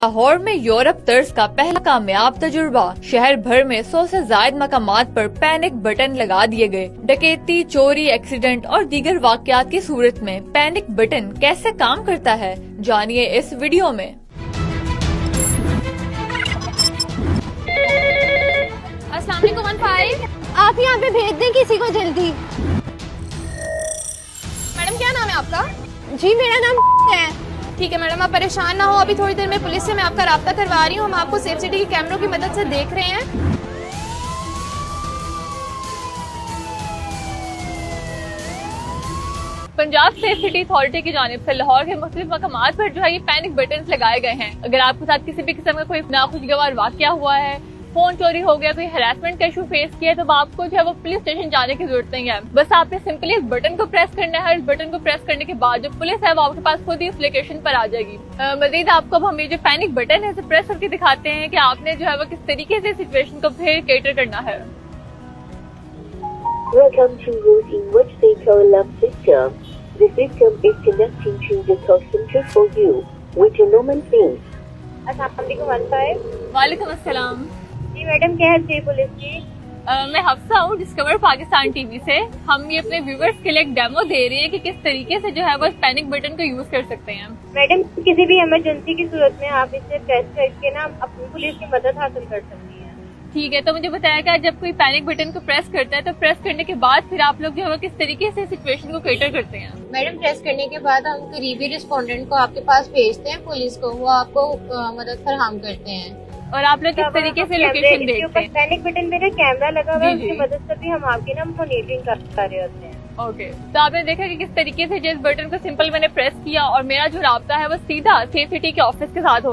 लाहौर में यूरोप तर्ज का पहला कामयाब तजुर्बा। शहर भर में 100 से ज्यादा मकामात पर पैनिक बटन लगा दिए गए। डकैती, चोरी, एक्सीडेंट और दीगर वाकयात की सूरत में पैनिक बटन कैसे काम करता है, जानिए इस वीडियो में। अस्सलाम वालेकुम 15। आप यहाँ पे भेज दें किसी को जल्दी। मैडम क्या नाम है आपका? जी मेरा नाम है। ठीक है मैडम, आप परेशान ना हो, अभी थोड़ी देर में पुलिस से मैं आपका राब्ता करवा रही हूँ। हम आपको सेफ सिटी के कैमरों की मदद से देख रहे हैं। पंजाब सेफ सिटी अथॉरिटी की जानिब से लाहौर के मुख्तलिफ मकामात पर जो है ये पैनिक बटन लगाए गए हैं। अगर आपके साथ किसी भी किस्म का कोई नाखुशगवार वाकया हुआ है, फोन चोरी हो गया, कोई हरासमेंट का इशू फेस किया, तो आपको जो है वो पुलिस स्टेशन जाने की जरूरत नहीं है। बस आपने सिंपली इस बटन को प्रेस करना है। इस बटन को प्रेस करने के बाद जो पुलिस है वो आपके पास खुद ही इस लोकेशन पर आ जाएगी। मजीद आपको हम ये जो पैनिक बटन है इसे प्रेस करके दिखाते हैं कि आपने जो है वो किस तरीके से सिचुएशन को फिर कैटर करना है। Welcome to Route in which they call love system. The system is connecting to the call center for you with your normal things. अस्सलाम वालेकुम 15। वालेकुम अस्सलाम। जी मैडम क्या है पुलिस की? मैं हफ्सा हूँ डिस्कवर पाकिस्तान टीवी से। हम ये अपने व्यूवर्स के लिए एक डेमो दे रहे हैं कि किस तरीके से जो है वो पैनिक बटन को यूज कर सकते हैं। मैडम किसी भी इमरजेंसी की सूरत में आप इसे प्रेस करके ना अपनी पुलिस की मदद हासिल कर सकती हैं। ठीक है, तो मुझे बताया जब कोई पैनिक बटन को प्रेस करता है तो प्रेस करने के बाद फिर आप लोग जो है किस तरीके से सिचुएशन को कैटर करते हैं। मैडम प्रेस करने के बाद हम करीबी रिस्पोंडेंट को आपके पास भेजते हैं, पुलिस को, वो आपको मदद फराहम करते हैं। और आप लोग किस तरीके से लोकेशन देखते हैं? पैनिक बटन पे ना कैमरा लगा हुआ है, उसकी मदद से भी हम आपकी ना मॉनिटरिंग कर रहे होते हैं। ओके, तो आपने देखा कि किस तरीके से जिस बटन को सिंपल मैंने प्रेस किया और मेरा जो राब्ता है वो सीधा सेफ सिटी के ऑफिस के साथ हो